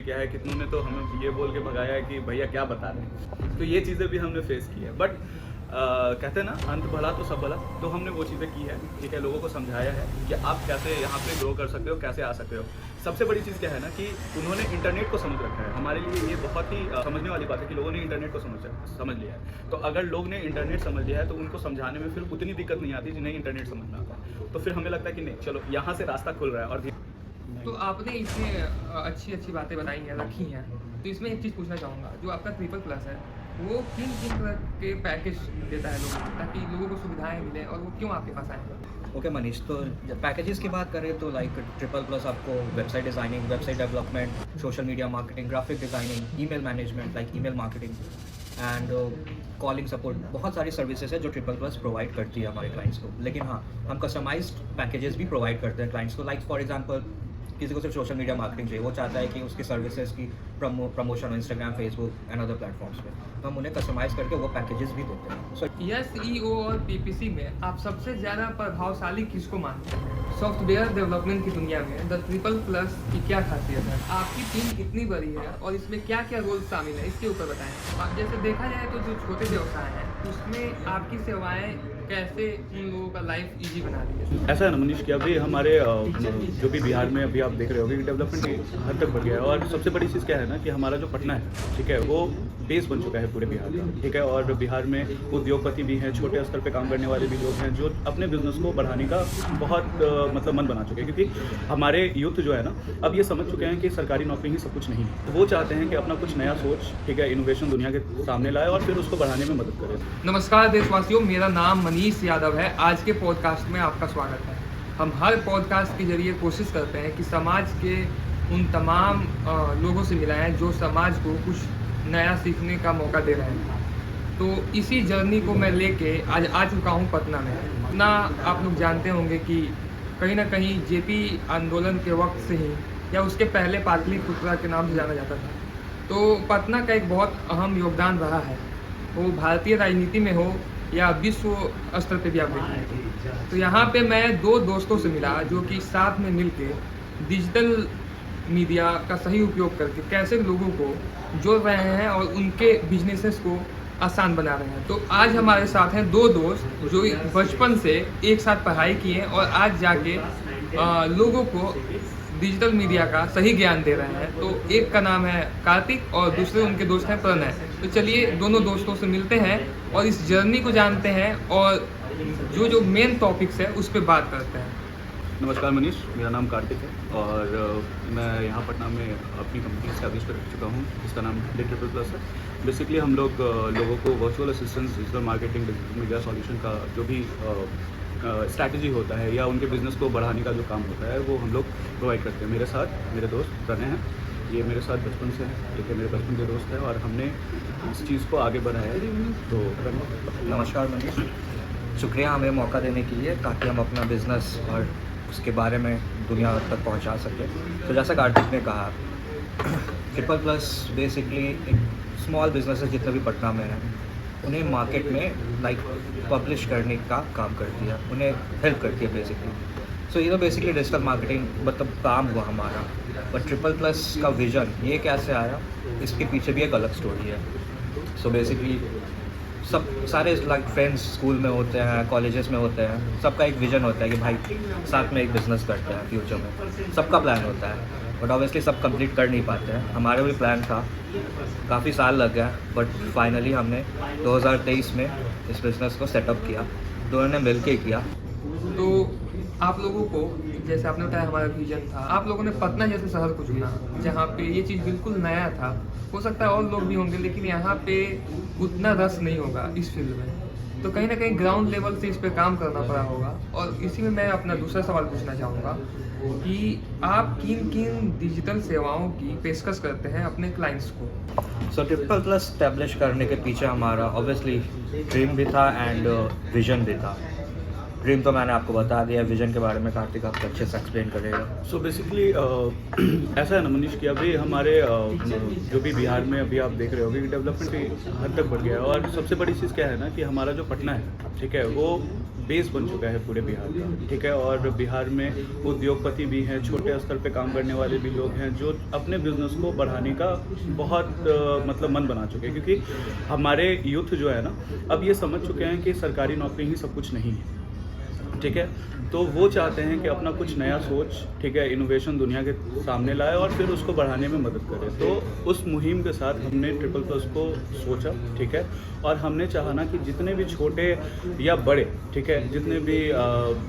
क्या है, कितनों ने तो हमें ये बोल के भगाया है कि भैया क्या बता रहे हैं। तो ये चीज़ें भी हमने फेस की है, बट कहते हैं ना, अंत भला तो सब भला। तो हमने वो चीज़ें की है, ठीक है, लोगों को समझाया है कि आप कैसे यहाँ पे ग्रो कर सकते हो, कैसे आ सकते हो। सबसे बड़ी चीज़ क्या है ना कि उन्होंने इंटरनेट को समझ रखा है। हमारे लिए ये बहुत ही समझने वाली बात है कि लोगों ने इंटरनेट को समझ लिया है। तो अगर लोग ने इंटरनेट समझ लिया है तो उनको समझाने में फिर उतनी दिक्कत नहीं आती जिन्हें इंटरनेट समझना आता। तो फिर हमें लगता है कि नहीं, चलो यहाँ से रास्ता खुल रहा है। और तो आपने इसमें अच्छी अच्छी बातें बताई हैं, रखी हैं। तो इसमें एक चीज़ पूछना चाहूँगा, जो आपका ट्रिपल प्लस है वो किन किन तरह के पैकेज देता है लोगों को, ताकि लोगों को सुविधाएं मिलें, और वो क्यों आपके पास आए? ओके मनीष, तो पैकेजेस की बात करें तो लाइक ट्रिपल प्लस आपको website designing, website development, social media marketing, graphic designing, email management like email marketing and calling support, बहुत सारी सर्विसेज है जो ट्रिपल प्लस प्रोवाइड करती है हमारे क्लाइंट्स को। लेकिन हाँ, हम कस्टमाइज्ड पैकेजेस भी प्रोवाइड करते हैं क्लाइंट्स को। लाइक फॉर एग्जांपल, किसी को सिर्फ सोशल मीडिया मार्केटिंग चाहिए, वो चाहता है कि उसकी सर्विसेज की प्रमोशन हो Instagram, Facebook and other platforms पे, तो हम उन्हें कस्टमाइज़ करके वो पैकेजेस भी देते हैं। सो SEO और PPC में आप सबसे ज़्यादा प्रभावशाली किसको मानते हैं? सॉफ्टवेयर डेवलपमेंट की दुनिया में द ट्रिपल प्लस की क्या खासियत है? आपकी टीम कितनी बड़ी है और इसमें क्या क्या रोल शामिल है, इसके ऊपर बताएं। और जैसे देखा जाए तो जो छोटे व्यवसाय हैं उसमें आपकी सेवाएं कैसे उन लोगों का लाइफ इजी बना रही है? ऐसा है ना मनीष कि अभी हमारे जो भी बिहार में अभी आप देख रहे हो कि डेवलपमेंट की हद तक बढ़ गया है। और सबसे बड़ी चीज़ क्या है ना कि हमारा जो पटना है, ठीक है, वो बेस बन चुका है पूरे बिहार का, ठीक है। और बिहार में उद्योगपति भी हैं, छोटे स्तर पे काम करने वाले भी लोग हैं जो अपने बिजनेस को बढ़ाने का बहुत मतलब मन बना चुके हैं। क्योंकि हमारे यूथ जो है ना, अब ये समझ चुके हैं कि सरकारी नौकरी ही सब कुछ नहीं है। तो वो चाहते हैं कि अपना कुछ नया सोच, ठीक है, इनोवेशन दुनिया के सामने लाए और फिर उसको बढ़ाने में मदद करें। नमस्कार देशवासियों, मेरा नाम मनीष यादव है। आज के पॉडकास्ट में आपका स्वागत है। हम हर पॉडकास्ट के जरिए कोशिश करते हैं कि समाज के उन तमाम लोगों से मिलाएं जो समाज को कुछ नया सीखने का मौका दे रहे हैं। तो इसी जर्नी को मैं लेके आज आ चुका हूँ पटना में। ना आप लोग जानते होंगे कि कहीं ना कहीं JP आंदोलन के वक्त से ही या उसके पहले पाटलिपुत्रा के नाम से जाना जाता था। तो पटना का एक बहुत अहम योगदान रहा है, वो भारतीय राजनीति में हो या विश्व स्तर पे भी आप देखें। तो यहाँ पे मैं दो दोस्तों से मिला जो कि साथ में मिलके डिजिटल मीडिया का सही उपयोग करके कैसे लोगों को जोड़ रहे हैं और उनके बिजनेसेस को आसान बना रहे हैं। तो आज हमारे साथ हैं दो दोस्त जो बचपन से एक साथ पढ़ाई किए और आज जाके लोगों को डिजिटल मीडिया का सही ज्ञान दे रहे हैं। तो एक का नाम है कार्तिक और दूसरे उनके दोस्त हैं प्रणय। तो चलिए दोनों दोस्तों से मिलते हैं और इस जर्नी को जानते हैं और जो मेन टॉपिक्स है उस पर बात करते हैं। नमस्कार मनीष, मेरा नाम कार्तिक है और मैं यहाँ पटना में अपनी कंपनी स्टैब्लिश कर चुका हूँ, जिसका नाम ट्रिपल प्लस है। बेसिकली हम लोग लोगों को virtual assistance, digital marketing, digital media solution का जो भी स्ट्रैटेजी होता है या उनके बिज़नेस को बढ़ाने का जो काम होता है वो हम लोग प्रोवाइड करते हैं। मेरे साथ मेरे दोस्त प्रणय हैं, ये मेरे साथ बचपन से हैं, ठीक है, मेरे बचपन के दोस्त हैं और हमने इस चीज़ को आगे बढ़ाया है। तो नमस्कार मनीष, शुक्रिया हमें मौका देने के लिए ताकि हम अपना बिज़नेस और उसके बारे में दुनिया तक पहुंचा सकें। तो जैसा कार्तिक ने कहा, ट्रिपल प्लस बेसिकली एक स्मॉल बिजनेस है जितने भी पटना में हैं, उन्हें मार्केट में लाइक पब्लिश करने का काम करती है, उन्हें हेल्प करती है बेसिकली। सो ये तो बेसिकली डिजिटल मार्केटिंग मतलब काम हुआ हमारा। बट ट्रिपल प्लस का विज़न ये कैसे आया, इसके पीछे भी एक अलग स्टोरी है। सो बेसिकली सब सारे लाइक फ्रेंड्स स्कूल में होते हैं, कॉलेजेस में होते हैं, सबका एक विज़न होता है कि भाई साथ में एक बिज़नेस करते हैं फ्यूचर में, सबका प्लान होता है। बट ऑब्वियसली सब कंप्लीट कर नहीं पाते हैं। हमारा भी प्लान था, काफ़ी साल लग गया, बट फाइनली हमने 2023 में इस बिज़नेस को सेटअप किया, दोनों ने मिल के किया। तो आप लोगों को, जैसे आपने बताया हमारा विजन था, आप लोगों ने पटना जैसे शहर को चुना जहाँ पे ये चीज़ बिल्कुल नया था। हो सकता है और लोग भी होंगे लेकिन यहाँ पे उतना रस नहीं होगा इस फील्ड में। तो कहीं ना कहीं ग्राउंड लेवल से इस पे काम करना पड़ा होगा। और इसी में मैं अपना दूसरा सवाल पूछना चाहूँगा कि आप किन किन डिजिटल सेवाओं की पेशकश करते हैं अपने क्लाइंट्स को? सो ट्रिपल प्लस स्टैब्लिश करने के पीछे हमारा ऑब्वियसली ड्रीम भी था एंड विजन भी था। ड्रीम तो मैंने आपको बता दिया, विजन के बारे में कार्तिक आपको अच्छे से एक्सप्लेन करेगा। सो बेसिकली ऐसा है ना मनीष कि अभी हमारे जो भी बिहार में अभी आप देख रहे हो कि डेवलपमेंट की हद तक बढ़ गया है, और सबसे बड़ी चीज़ क्या है ना कि हमारा जो पटना है, ठीक है, वो बेस बन चुका है पूरे बिहार का, ठीक है। और बिहार में उद्योगपति भी हैं, छोटे स्तर पे काम करने वाले भी लोग हैं जो अपने बिजनेस को बढ़ाने का बहुत मतलब मन बना चुके हैं, क्योंकि हमारे यूथ जो है ना अब ये समझ चुके हैं कि सरकारी नौकरी ही सब कुछ नहीं है, ठीक है। तो वो चाहते हैं कि अपना कुछ नया सोच, ठीक है, इनोवेशन दुनिया के सामने लाए और फिर उसको बढ़ाने में मदद करे। तो उस मुहिम के साथ हमने ट्रिपल प्लस को सोचा, ठीक है, और हमने चाहा ना कि जितने भी छोटे या बड़े, ठीक है, जितने भी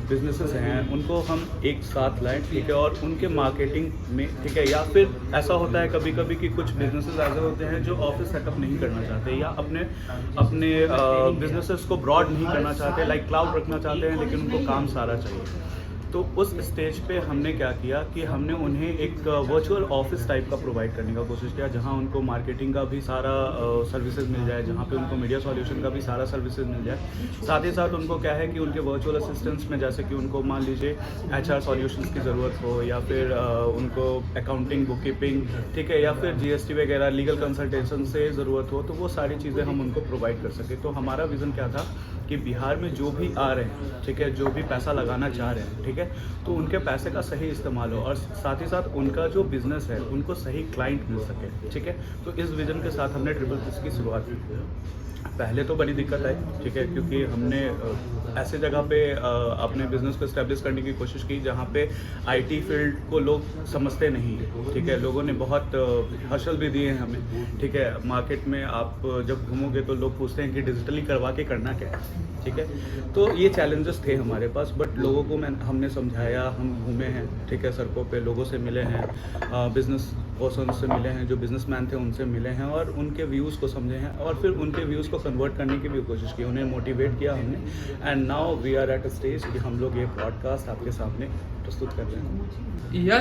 बिजनेसेस हैं उनको हम एक साथ लाएं, ठीक है, और उनके मार्केटिंग में, ठीक है, या फिर ऐसा होता है कभी कभी कि कुछ बिजनेसेस ऐसे होते हैं जो ऑफिस सेटअप नहीं करना चाहते या अपने बिजनेसेस को ब्रॉड नहीं करना चाहते, लाइक क्लाउड रखना चाहते हैं, लेकिन उनको काम सारा चाहिए। तो उस स्टेज पे हमने क्या किया कि हमने उन्हें एक वर्चुअल ऑफिस टाइप का प्रोवाइड करने का कोशिश किया, जहां उनको मार्केटिंग का भी सारा सर्विसेज मिल जाए, जहां पे उनको मीडिया सॉल्यूशन का भी सारा सर्विसेज मिल जाए। साथ ही साथ उनको क्या है कि उनके वर्चुअल असिस्टेंट्स में, जैसे कि उनको मान लीजिए HR सॉल्यूशंस की ज़रूरत हो, या फिर उनको अकाउंटिंग, बुक कीपिंग, ठीक है, या फिर GST वगैरह लीगल कंसल्टेशन से ज़रूरत हो, तो वो सारी चीज़ें हम उनको प्रोवाइड कर सकें। तो हमारा विज़न क्या था कि बिहार में जो भी आ रहे हैं, ठीक है, जो भी पैसा लगाना चाह रहे हैं, ठीक है, तो उनके पैसे का सही इस्तेमाल हो और साथ ही साथ उनका जो बिजनेस है उनको सही क्लाइंट मिल सके, ठीक है। तो इस विजन के साथ हमने ट्रिपल प्लस की शुरुआत की। पहले तो बड़ी दिक्कत आई, ठीक है, क्योंकि हमने ऐसे जगह पे अपने बिजनेस को इस्टेब्लिश करने की कोशिश की जहाँ पे IT फील्ड को लोग समझते नहीं, ठीक है। लोगों ने बहुत हसल भी दिए हैं हमें, ठीक है। मार्केट में आप जब घूमोगे तो लोग पूछते हैं कि डिजिटली करवा के करना क्या है, ठीक है। तो ये चैलेंजेस थे हमारे पास, बट लोगों को हमने समझाया, हम घूमे हैं, ठीक है, सड़कों पे लोगों से मिले हैं, बिजनेस पर्सन से मिले हैं, जो बिजनेसमैन थे उनसे मिले हैं और उनके व्यूज़ को समझे हैं और फिर उनके व्यूज़ को कन्वर्ट करने की भी कोशिश की, उन्हें मोटिवेट किया हमने। And now we are at a stage कि हम लोग ये पॉडकास्ट आपके सामने प्रस्तुत कर रहे हैं।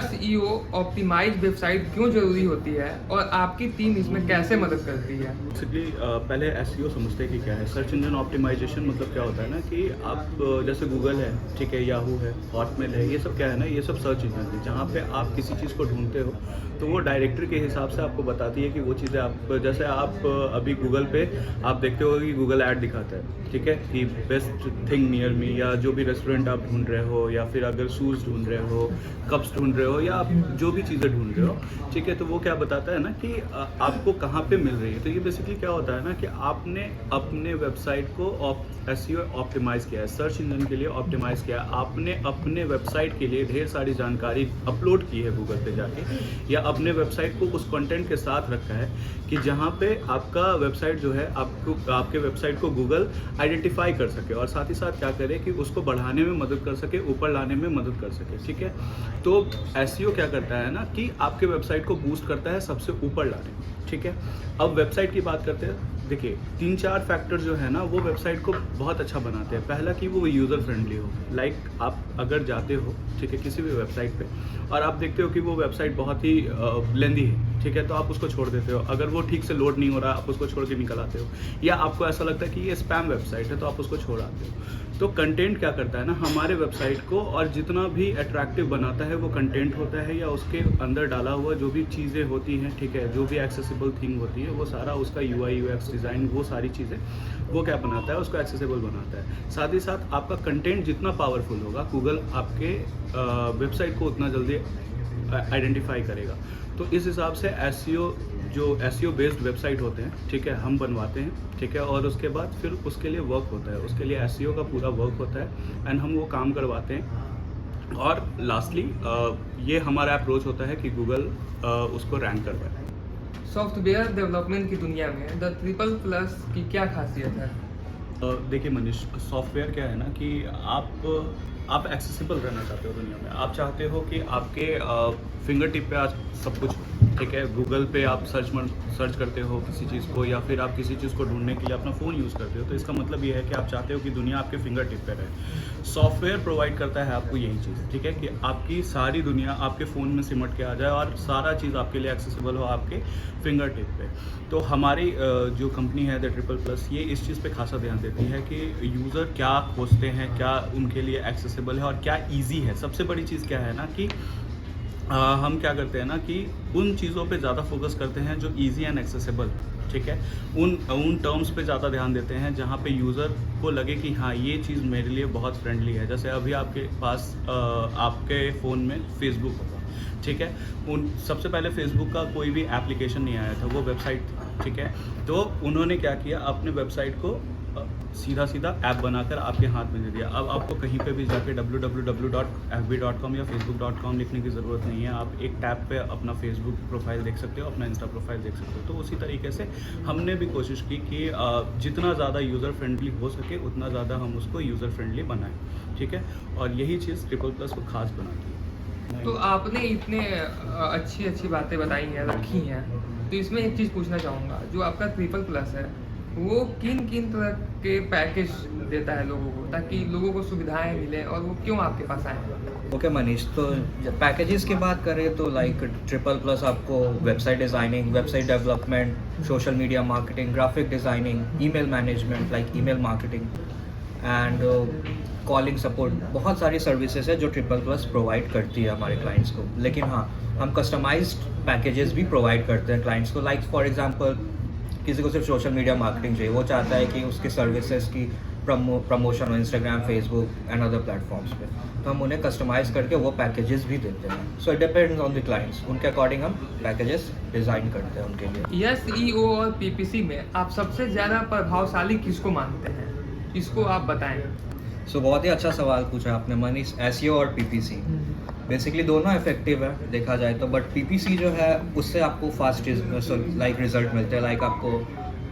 SEO ऑप्टिमाइज वेबसाइट क्यों जरूरी होती है और आपकी टीम इसमें कैसे मदद करती है? बेसिकली पहले SEO समझते हैं कि क्या है। सर्च इंजन ऑप्टिमाइजेशन मतलब क्या होता है ना कि आप जैसे गूगल है, ठीक है, याहू है, हॉटमेल है, ये सब क्या है ना, ये सब सर्च इंजन है जहाँ पे आप किसी चीज़ को ढूंढते हो तो वो डायरेक्टरी के हिसाब से आपको बताती है कि वो चीज़ें आप, जैसे आप अभी गूगल पे आप देखते हो कि गूगल ऐड दिखाता है, ठीक है, कि बेस्ट थिंग नियर मी, या जो भी रेस्टोरेंट आप ढूंढ रहे हो, या फिर अगर शूज़ ढूंढ रहे हो, कप्स ढूंढ रहे हो, या आप जो भी चीज़ें ढूंढ रहे हो, ठीक है, तो वो क्या बताता है ना कि आपको कहाँ पे मिल रही है। तो ये बेसिकली क्या होता है ना कि आपने अपने वेबसाइट को SEO ऑप्टिमाइज़ किया है, सर्च इंजन के लिए ऑप्टिमाइज़ किया है, आपने अपने वेबसाइट के लिए ढेर सारी जानकारी अपलोड की है गूगल पे जाके, या अपने वेबसाइट को उस कंटेंट के साथ रखा है कि जहाँ पे आपका वेबसाइट जो है आपके वेबसाइट को गूगल आइडेंटिफाई कर सके और साथ ही साथ क्या करे कि उसको बढ़ाने में मदद कर सके, ऊपर लाने में मदद कर सके, ठीक है। तो SEO क्या करता है ना कि आपके वेबसाइट को बूस्ट करता है सबसे ऊपर लाने में, ठीक है। अब वेबसाइट की बात करते हैं। देखिए 3-4 फैक्टर जो है ना वो वेबसाइट को बहुत अच्छा बनाते हैं। पहला कि वो यूज़र फ्रेंडली हो, लाइक आप अगर जाते हो, ठीक है, किसी भी वेबसाइट पे और आप देखते हो कि वो वेबसाइट बहुत ही लेंदी है, ठीक है, तो आप उसको छोड़ देते हो। अगर वो ठीक से लोड नहीं हो रहा आप उसको छोड़ के निकल आते हो, या आपको ऐसा लगता है कि ये स्पैम वेबसाइट है तो आप उसको छोड़ आते हो। तो कंटेंट क्या करता है ना हमारे वेबसाइट को, और जितना भी अट्रैक्टिव बनाता है वो कंटेंट होता है या उसके अंदर डाला हुआ जो भी चीज़ें होती हैं, ठीक है, जो भी एक्सेसिबल थिंग होती है वो सारा उसका UI UX डिज़ाइन, वो सारी चीज़ें वो क्या बनाता है, उसको एक्सेसिबल बनाता है। साथ ही साथ आपका कंटेंट जितना पावरफुल होगा गूगल आपके वेबसाइट को उतना जल्दी आइडेंटिफाई करेगा। तो इस हिसाब से SEO बेस्ड वेबसाइट होते हैं, ठीक है, हम बनवाते हैं, ठीक है, और उसके बाद फिर उसके लिए वर्क होता है, उसके लिए SEO का पूरा वर्क होता है एंड हम वो काम करवाते हैं। और लास्टली ये हमारा अप्रोच होता है कि गूगल उसको रैंक करवाए। सॉफ्टवेयर डेवलपमेंट की दुनिया में द ट्रिपल प्लस की क्या खासियत है? देखिए मनीष, सॉफ्टवेयर क्या है ना कि आप एक्सेसिबल रहना चाहते हो दुनिया में। आप चाहते हो कि आपके फिंगर टिप पे आज सब कुछ हो, ठीक है, गूगल पे आप सर्च करते हो किसी चीज़ को, या फिर आप किसी चीज़ को ढूंढने के लिए अपना फ़ोन यूज़ करते हो, तो इसका मतलब ये है कि आप चाहते हो कि दुनिया आपके फिंगर टिप पे रहे। सॉफ्टवेयर प्रोवाइड करता है आपको यही चीज़, ठीक है, कि आपकी सारी दुनिया आपके फ़ोन में सिमट के आ जाए और सारा चीज़ आपके लिए एक्सेसिबल हो आपके फिंगर टिप पे। तो हमारी जो कंपनी है द ट्रिपल प्लस, ये इस चीज़ पे खासा ध्यान देती है कि यूज़र क्या खोजते हैं, क्या उनके लिए एक्सेसिबल है और क्या ईजी है। सबसे बड़ी चीज़ क्या है ना कि हम क्या करते हैं ना कि उन चीज़ों पे ज़्यादा फोकस करते हैं जो इजी एंड एक्सेसिबल, ठीक है, उन टर्म्स पे ज़्यादा ध्यान देते हैं जहाँ पे यूज़र को लगे कि हाँ ये चीज़ मेरे लिए बहुत फ्रेंडली है। जैसे अभी आपके पास आपके फ़ोन में फेसबुक होगा, ठीक है, सबसे पहले फेसबुक का कोई भी एप्लीकेशन नहीं आया था, वो वेबसाइट थी, ठीक है। तो उन्होंने क्या किया, अपने वेबसाइट को सीधा ऐप बनाकर आपके हाथ में दे दिया। अब आपको कहीं पे भी जाके www.fb.com या facebook.com लिखने की ज़रूरत नहीं है। आप एक टैब पे अपना फेसबुक प्रोफाइल देख सकते हो, अपना इंस्टा प्रोफाइल देख सकते हो। तो उसी तरीके से हमने भी कोशिश की कि जितना ज़्यादा यूज़र फ्रेंडली हो सके उतना ज़्यादा हम उसको यूज़र फ्रेंडली बनाएं, ठीक है, और यही चीज़ ट्रिपल प्लस को खास बनाती है। तो आपने इतने अच्छी बातें बताई हैं, रखी हैं, तो इसमें एक चीज़ पूछना चाहूँगा, जो आपका ट्रिपल प्लस है वो किन तरह के पैकेज देता है लोगों को, ताकि लोगों को सुविधाएं मिले और वो क्यों आपके पास आए? ओके मनीष, तो जब पैकेजेस की बात करें तो लाइक ट्रिपल प्लस आपको website designing, website development, social media marketing, graphic designing, email management like email marketing and calling support, बहुत सारी सर्विसेज है जो ट्रिपल प्लस प्रोवाइड करती है हमारे क्लाइंट्स को। लेकिन हाँ, हम कस्टमाइज्ड पैकेजेस भी प्रोवाइड करते हैं क्लाइंट्स को। लाइक फॉर एग्जांपल किसी को सिर्फ सोशल मीडिया मार्केटिंग चाहिए, वो चाहता है कि उसकी सर्विसेज की प्रमोशन हो Instagram, Facebook and other platforms पे, तो हम उन्हें कस्टमाइज़ करके वो पैकेजेस भी देते हैं। So it depends on the clients, उनके अकॉर्डिंग हम पैकेजेस डिज़ाइन करते हैं उनके लिए। SEO और PPC में आप सबसे ज़्यादा प्रभावशाली किसको मानते हैं, इसको आप बताएं। सो बहुत ही अच्छा सवाल पूछा आपने मनीष। SEO और PPC बेसिकली दोनों इफेक्टिव है देखा जाए तो, बट PPC जो है उससे आपको फास्ट लाइक रिजल्ट मिलते हैं। लाइक आपको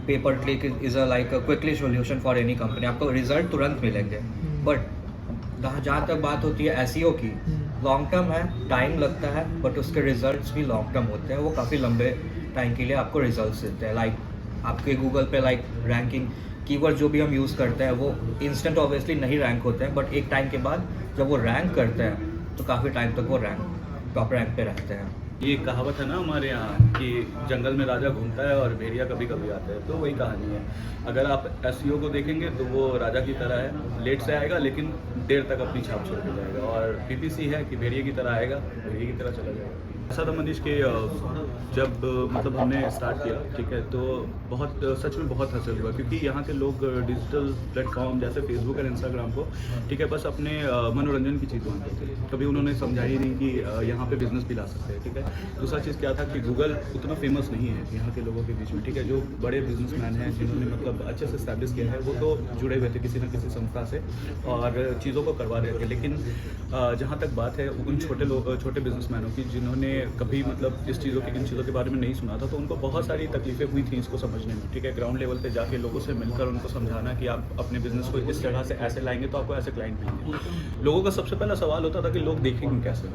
paper click is a like quickly solution for any company, आपको रिजल्ट तुरंत मिलेंगे। बट जहाँ तक बात होती है SEO की, लॉन्ग टर्म है, टाइम लगता है, बट उसके रिजल्ट्स भी लॉन्ग टर्म होते हैं, वो काफ़ी लंबे टाइम के लिए आपको रिजल्ट्स देते हैं। लाइक आपके गूगल पे लाइक रैंकिंग कीवर्ड जो भी हम यूज़ करते हैं वो इंस्टेंट ऑब्वियसली नहीं रैंक होते हैं, बट एक टाइम के बाद जब वो रैंक करते हैं तो काफ़ी टाइम तक वो टॉप रैंक पे रहते हैं। ये कहावत है ना हमारे यहाँ कि जंगल में राजा घूमता है और भेड़िया कभी कभी आता है, तो वही कहानी है। अगर आप SEO को देखेंगे तो वो राजा की तरह है, लेट से आएगा लेकिन देर तक अपनी छाप छोड़ के जाएगा, और PPC है कि भेड़िए की तरह आएगा, भेड़िए की तरह चला जाएगा। ऐसा था मनीष के जब मतलब हमने स्टार्ट किया, ठीक है, तो बहुत सच में बहुत हासिल हुआ, क्योंकि यहाँ के लोग डिजिटल प्लेटफॉर्म जैसे फेसबुक और इंस्टाग्राम को, ठीक है, बस अपने मनोरंजन की चीज़ मानते थे। कभी उन्होंने समझा ही नहीं कि यहाँ पे बिजनेस भी ला सकते हैं, ठीक है। दूसरा चीज़ क्या था कि गूगल उतना फेमस नहीं है यहाँ के लोगों के बीच में, ठीक है। जो बड़े बिजनेसमैन हैं जिन्होंने मतलब अच्छे से स्टैब्लिश किया है, वो तो जुड़े हुए थे किसी न किसी संस्था से और चीज़ों को करवा रहे थे। लेकिन जहाँ तक बात है उन छोटे बिजनेसमैनों की जिन्होंने कभी मतलब इन चीज़ों के बारे में नहीं सुना था, तो उनको बहुत सारी तकलीफें हुई थी इसको समझने में, ठीक है। ग्राउंड लेवल पे जाके लोगों से मिलकर उनको समझाना कि आप अपने बिजनेस को इस तरह से ऐसे लाएंगे तो आपको ऐसे क्लाइंट मिलेंगे। लोगों का सबसे पहला सवाल होता था कि लोग देखेंगे कैसे,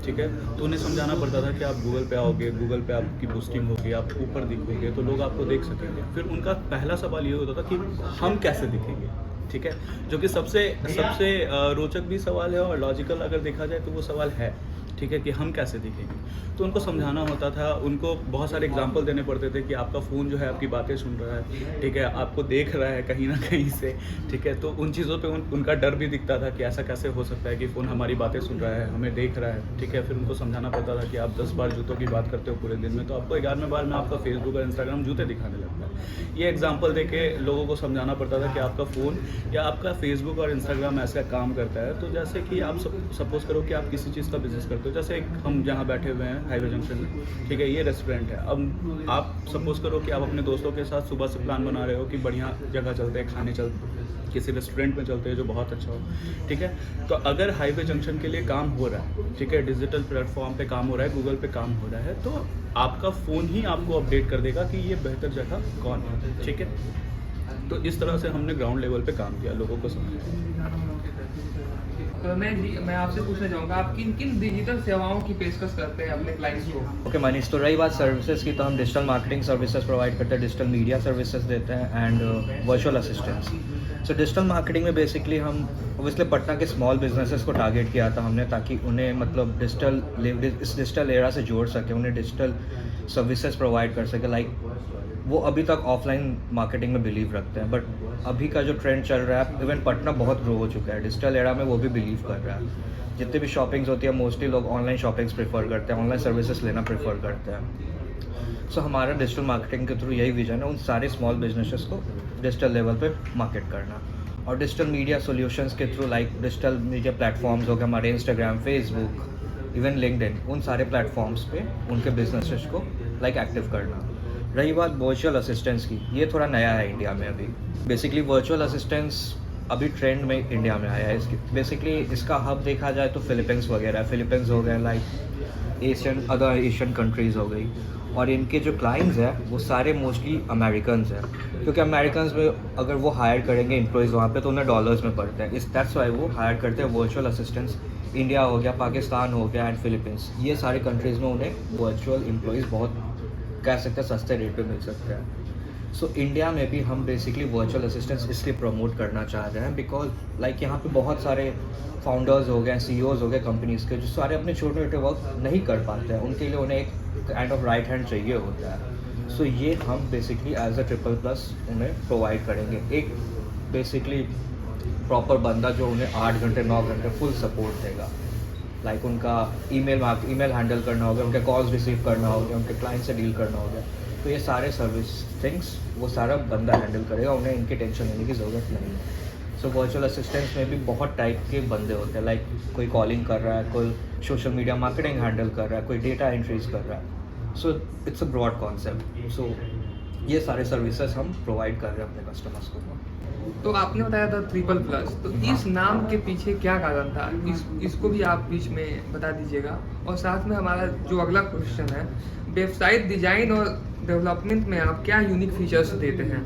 ठीक है। तो उन्हें समझाना पड़ता था कि आप गूगल पे आओगे, गूगल पे आपकी बूस्टिंग होगी, आप ऊपर दिखोगे तो लोग आपको देख सकेंगे। फिर उनका पहला सवाल ये होता था कि हम कैसे दिखेंगे, ठीक है, जो कि सबसे रोचक भी सवाल है और लॉजिकल अगर देखा जाए तो वो सवाल है, ठीक है, कि हम कैसे दिखेंगे। तो उनको समझाना होता था, उनको बहुत सारे एग्जांपल देने पड़ते थे कि आपका फ़ोन जो है आपकी बातें सुन रहा है, ठीक है, आपको देख रहा है कहीं ना कहीं से, ठीक है। तो उन चीज़ों पे उनका डर भी दिखता था कि ऐसा कैसे हो सकता है कि फ़ोन हमारी बातें सुन रहा है, हमें देख रहा है, ठीक है। फिर उनको समझाना पड़ता था कि आप 10 बार जूतों की बात करते हो पूरे दिन में, तो आपको 11वें बार में आपका फेसबुक और इंस्टाग्राम जूते दिखाने लगता है। ये एग्जाम्पल दे के लोगों को समझाना पड़ता था कि आपका फ़ोन या आपका फेसबुक और इंस्टाग्राम ऐसा काम करता है। तो जैसे कि आप सपोज करो कि आप किसी चीज़ का बिजनेस करते हो, जैसे हम जहाँ बैठे हुए हैं हाईवे जंक्शन में, ठीक है, ये रेस्टोरेंट है। अब आप सपोज करो कि आप अपने दोस्तों के साथ सुबह से प्लान बना रहे हो कि बढ़िया जगह चलते हैं, खाने चलते, किसी रेस्टोरेंट में चलते हैं जो बहुत अच्छा हो, ठीक है। तो अगर हाईवे जंक्शन के लिए काम हो रहा है, ठीक है, डिजिटल प्लेटफॉर्म पे काम हो रहा है, गूगल पे काम हो रहा है, तो आपका फ़ोन ही आपको अपडेट कर देगा कि ये बेहतर जगह कौन है, ठीक है। तो इस तरह से हमने ग्राउंड लेवल पे काम किया, लोगों को समझाया। तो मैं आपसे पूछना चाहूँगा, आप किन किन डिजिटल सेवाओं की पेशकश करते हैं अपने क्लाइंट्स को? ओके मनीष, तो रही बात सर्विसेज की, तो हम डिजिटल मार्केटिंग सर्विसेज प्रोवाइड करते हैं, डिजिटल मीडिया सर्विसेज देते हैं and virtual assistants. So digital marketing में बेसिकली हम ओबियसली पटना के स्मॉल बिजनेसेस को टारगेट किया था हमने, ताकि उन्हें मतलब इस डिजिटल एरा से जोड़ सके, उन्हें डिजिटल सर्विसेज प्रोवाइड कर सके। लाइक वो अभी तक ऑफलाइन मार्केटिंग में बिलीव रखते हैं, बट अभी का जो ट्रेंड चल रहा है, इवन पटना बहुत ग्रो हो चुका है डिजिटल एरा में, वो भी बिलीव कर रहा है। जितने भी शॉपिंग्स होती है मोस्टली लोग ऑनलाइन शॉपिंग्स प्रेफर करते हैं, ऑनलाइन सर्विसेज लेना प्रेफर करते हैं। सो हमारा डिजिटल मार्केटिंग के थ्रू यही विजन है, उन सारे स्मॉल बिजनेसेस को डिजिटल लेवल पे मार्केट करना। और डिजिटल मीडिया सॉल्यूशंस के through like digital media platforms हो गए हमारे, इंस्टाग्राम, फेसबुक, इवन लिंक्डइन, उन सारे प्लेटफॉर्म्स पे उनके बिजनेसेस को लाइक एक्टिव करना। रही बात वर्चुअल असिस्टेंट्स की, ये थोड़ा नया है इंडिया में अभी। बेसिकली वर्चुअल असिस्टेंट्स अभी ट्रेंड में इंडिया में आया है। इसकी बेसिकली इसका हब देखा जाए तो फिलीपींस वगैरह, फिलीपींस हो गए, लाइक अदर एशियन कंट्रीज़ हो गई। और इनके जो क्लाइंट्स हैं वो सारे मोस्टली अमेरिकन्स हैं, क्योंकि अमेरिकन्स में अगर वो हायर करेंगे एम्प्लॉयज़ वहाँ पे तो उन्हें डॉलर्स में पड़ते हैं। दैट्स वाई वो हायर करते हैं वर्चुअल असिस्टेंट्स। इंडिया हो गया, पाकिस्तान हो गया एंड फिलीपींस, ये सारे कंट्रीज़ में उन्हें वर्चुअल एम्प्लॉयज़ बहुत कह सकते हैं सस्ते रेट पे मिल सकते हैं। सो इंडिया में भी हम बेसिकली वर्चुअल असिस्टेंट्स इसलिए प्रमोट करना चाह रहे हैं बिकॉज लाइक यहाँ पे बहुत सारे फाउंडर्स हो गए, CEOs हो गए कंपनीज़ के, जो सारे अपने छोटे छोटे वर्क नहीं कर पाते हैं, उनके लिए उन्हें एक काइंड ऑफ राइट हैंड चाहिए होता है। सो ये हम बेसिकली एज अ ट्रिपल+ उन्हें प्रोवाइड करेंगे, एक बेसिकली प्रॉपर बंदा जो उन्हें 8 घंटे 9 घंटे फुल सपोर्ट देगा। लाइक उनका ईमेल हैंडल करना होगा, उनके कॉल्स रिसीव करना होगा, उनके क्लाइंट से डील करना होगा, तो ये सारे सर्विस थिंग्स वो सारा बंदा हैंडल करेगा, उन्हें इनकी टेंशन लेने की ज़रूरत नहीं है। सो वर्चुअल असिस्टेंट्स में भी बहुत टाइप के बंदे होते हैं, लाइक कोई कॉलिंग कर रहा है, कोई सोशल मीडिया मार्केटिंग हैंडल कर रहा है, कोई डेटा एंट्रीज कर रहा है। So it's a broad concept. So ये सारे सर्विसेज हम प्रोवाइड कर रहे हैं अपने कस्टमर्स को। तो आपने बताया था ट्रिपल+, तो इस नाम के पीछे क्या कारण था, इसको भी आप बीच में बता दीजिएगा। और साथ में हमारा जो अगला क्वेश्चन है, वेबसाइट डिजाइन और डेवलपमेंट में आप क्या यूनिक फीचर्स देते हैं?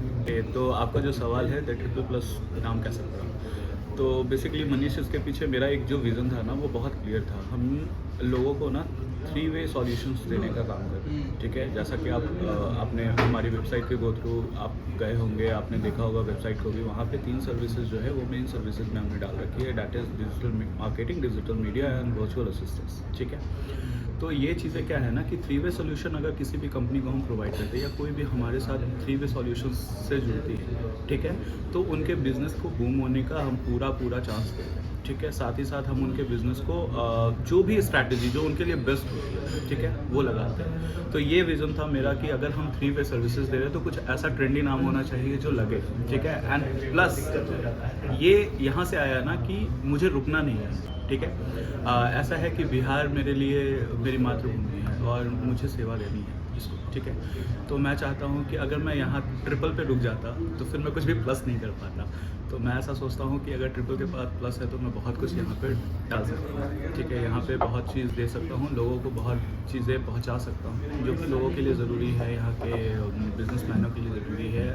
तो आपका जो सवाल है द ट्रिपल+ नाम कैसे पड़ा, तो बेसिकली मनीष, इसके पीछे मेरा एक जो विज़न था ना वो बहुत क्लियर था। हम लोगों को ना 3-वे सॉल्यूशंस देने का काम करते हैं, ठीक है। जैसा कि आपने हमारी वेबसाइट के गो थ्रू आप गए होंगे, आपने देखा होगा वेबसाइट को भी, वहाँ पे 3 सर्विसेज जो है वो मेन सर्विसेज में हमने डाल रखी है, that is digital marketing, digital media and virtual assistance, ठीक है। तो ये चीज़ें क्या है ना कि 3-वे सॉल्यूशन अगर किसी भी कंपनी को हम प्रोवाइड करते हैं या कोई भी हमारे साथ 3-वे सॉल्यूशन से जुड़ती है, ठीक है, तो उनके बिज़नेस को बूम होने का हम पूरा चांस देते हैं, ठीक है। साथ ही साथ हम उनके बिज़नेस को जो भी स्ट्रैटेजी जो उनके लिए बेस्ट होती है, ठीक है, वो लगाते हैं। तो ये विज़न था मेरा कि अगर हम 3-वे सर्विसेज दे रहे हैं तो कुछ ऐसा ट्रेंडी नाम होना चाहिए जो लगे, ठीक है। एंड प्लस ये यहाँ से आया ना कि मुझे रुकना नहीं है, ठीक है। ऐसा है कि बिहार मेरे लिए मेरी मातृभूमि है और मुझे सेवा देनी है इसको, ठीक है। तो मैं चाहता हूँ कि अगर मैं यहाँ ट्रिपल पे रुक जाता तो फिर मैं कुछ भी प्लस नहीं कर पाता। तो मैं ऐसा सोचता हूँ कि अगर ट्रिपल के बाद प्लस है तो मैं बहुत कुछ यहाँ पे डाल सकता हूँ, ठीक है। यहाँ पे बहुत चीज़ दे सकता हूँ, लोगों को बहुत चीज़ें पहुँचा सकता हूँ जो कि लोगों के लिए ज़रूरी है, यहाँ के बिजनेसमैनों के लिए ज़रूरी है।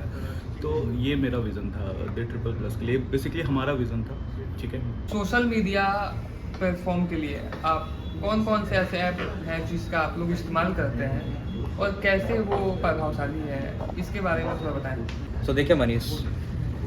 तो ये मेरा विज़न था द ट्रिपल+ के लिए, बेसिकली हमारा विज़न था, ठीक है। सोशल मीडिया प्लेटफॉर्म के लिए आप कौन से ऐसे ऐप हैं जिसका आप लोग इस्तेमाल करते हैं और कैसे वो प्रभावशाली है, इसके बारे में थोड़ा बताएं। सो देखिए मनीष,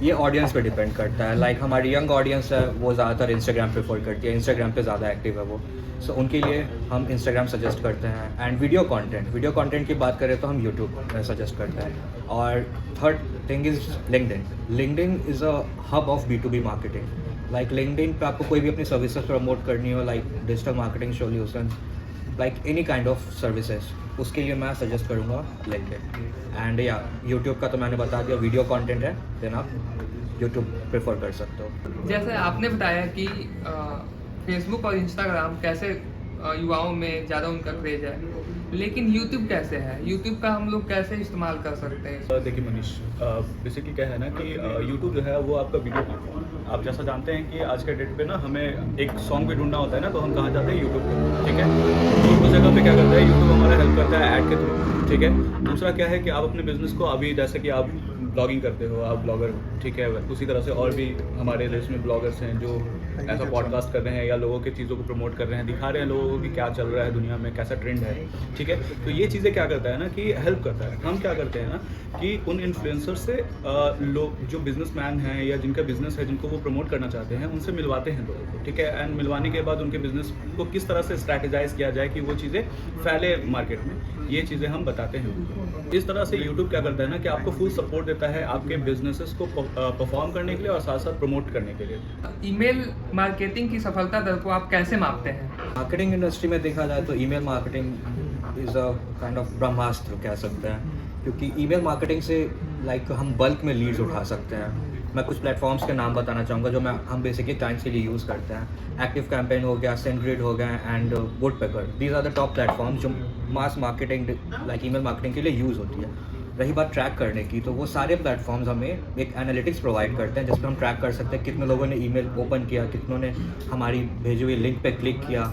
ये ऑडियंस पे डिपेंड करता है। लाइक हमारी यंग ऑडियंस है वो ज़्यादातर इंस्टाग्राम प्रेफर करती है, इंस्टाग्राम पे ज़्यादा एक्टिव है वो। सो उनके लिए हम इंस्टाग्राम सजेस्ट करते हैं। एंड वीडियो कंटेंट की बात करें तो हम यूट्यूब सजेस्ट करते हैं। और third thing is LinkedIn is a hub of B2B marketing. Like LinkedIn पे आपको कोई भी अपनी सर्विसेज प्रमोट करनी हो, like digital marketing solution, like any kind of services, उसके लिए मैं सजेस्ट करूँगा लिंक्डइन। एंड या यूट्यूब का तो मैंने बता दिया, वीडियो कंटेंट है देन आप यूट्यूब प्रेफर कर सकते हो। जैसे आपने बताया कि फेसबुक और इंस्टाग्राम कैसे युवाओं में ज़्यादा उनका क्रेज है, लेकिन यूट्यूब कैसे है, यूट्यूब का हम लोग कैसे इस्तेमाल कर सकते हैं? देखिए मनीष, बेसिकली क्या है ना कि यूट्यूब जो है वो आपका वीडियो प्लेटफॉर्म है। आप जैसा जानते हैं कि आज के डेट पे ना हमें एक सॉन्ग भी ढूंढना होता है ना, तो हम कहाँ जाते हैं? यूट्यूब पे, ठीक है। तो उस जगह पे क्या करता है यूट्यूब, हमारा हेल्प करता है ऐड के थ्रू, ठीक है। दूसरा क्या है कि आप अपने बिजनेस को अभी जैसे कि आप ब्लॉगिंग करते हो, आप ब्लॉगर हो, ठीक है, उसी तरह से और भी हमारे देश में ब्लॉगर्स हैं जो ऐसा पॉडकास्ट कर रहे हैं या लोगों की चीज़ों को प्रमोट कर रहे हैं, दिखा रहे हैं लोगों को कि क्या चल रहा है दुनिया में, कैसा ट्रेंड है, ठीक है। तो ये चीज़ें क्या करता है ना कि हेल्प करता है। हम क्या करते हैं ना कि उन इन्फ्लुएंसर से लोग जो बिजनेसमैन हैं या जिनका बिजनेस है, जिनको वो प्रमोट करना चाहते हैं, उनसे मिलवाते हैं लोगों को, ठीक है। एंड मिलवाने के बाद उनके बिजनेस को किस तरह से स्ट्रैटेजाइज किया जाए कि वो चीज़ें फैले मार्केट में, ये चीज़ें हम बताते हैं। इस तरह से यूट्यूब क्या करता है ना कि आपको फुल सपोर्ट देता है आपके बिजनेसेस को परफॉर्म करने के लिए और साथ साथ प्रमोट करने के लिए। ईमेल मार्केटिंग की सफलता दर को आप कैसे मापते हैं? मार्केटिंग इंडस्ट्री में देखा जाए तो email marketing is a kind of ब्रह्मास्त्र कह सकते हैं, क्योंकि ईमेल मार्केटिंग से लाइक हम बल्क में लीड्स उठा सकते हैं। मैं कुछ प्लेटफॉर्म्स के नाम बताना चाहूँगा जो हम बेसिकली क्लाइंट्स के लिए यूज़ करते हैं। एक्टिव कैंपेन हो गया, सेंडग्रिड हो गया and Woodpecker, these are the top platforms जो mass marketing like email marketing के लिए यूज़ होती है। रही बात ट्रैक करने की, तो वो सारे प्लेटफॉर्म्स हमें एक एनालिटिक्स प्रोवाइड करते हैं जिसमें हम ट्रैक कर सकते हैं कितने लोगों ने ईमेल ओपन किया, कितनों ने हमारी भेजी हुई लिंक पे क्लिक किया,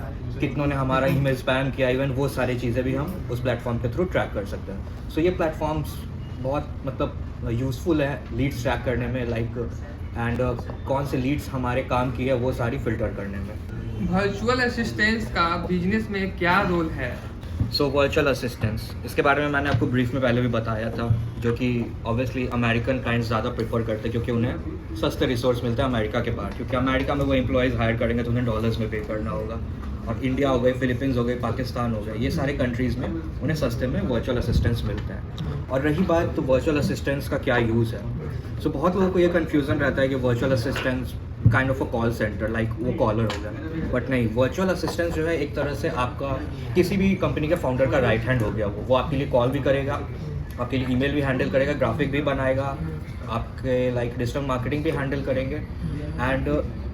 कितनों ने हमारा ईमेल स्पैम किया, इवन वो सारी चीज़ें भी हम उस प्लेटफॉर्म के थ्रू ट्रैक कर सकते हैं। सो ये प्लेटफॉर्म्स बहुत मतलब यूज़फुल है लीड्स ट्रैक करने में, लाइक एंड कौन से लीड्स हमारे काम की है वो सारी फिल्टर करने में। वर्चुअल असिस्टेंट्स का बिजनेस में क्या रोल है? सो वर्चुअल असिस्टेंट्स, इसके बारे में मैंने आपको ब्रीफ में पहले भी बताया था, जो कि ऑब्वियसली अमेरिकन क्लाइंट्स ज़्यादा प्रेफर करते हैं क्योंकि उन्हें सस्ते रिसोर्स मिलते हैं अमेरिका के बाहर, क्योंकि अमेरिका में वो एम्प्लॉयज़ हायर करेंगे तो उन्हें डॉलर्स में पे करना होगा, और इंडिया हो गए, फिलीपींस हो गए, पाकिस्तान हो गए, ये सारे कंट्रीज़ में उन्हें सस्ते में वर्चुअल असिस्टेंट्स मिलते हैं। और रही बात तो वर्चुअल असिस्टेंट्स का क्या यूज़ है, सो बहुत लोगों को ये कन्फ्यूज़न रहता है कि virtual assistants kind of a call centre, like वो कॉलर हो गया, बट नहीं, वर्चुअल असिस्टेंट जो है एक तरह से आपका किसी भी कंपनी के फाउंडर का राइट हैंड हो गया। वो आपके लिए कॉल भी करेगा, आपके लिए ईमेल भी हैंडल करेगा, ग्राफिक भी बनाएगा, आपके लाइक डिजिटल मार्केटिंग भी हैंडल करेंगे। एंड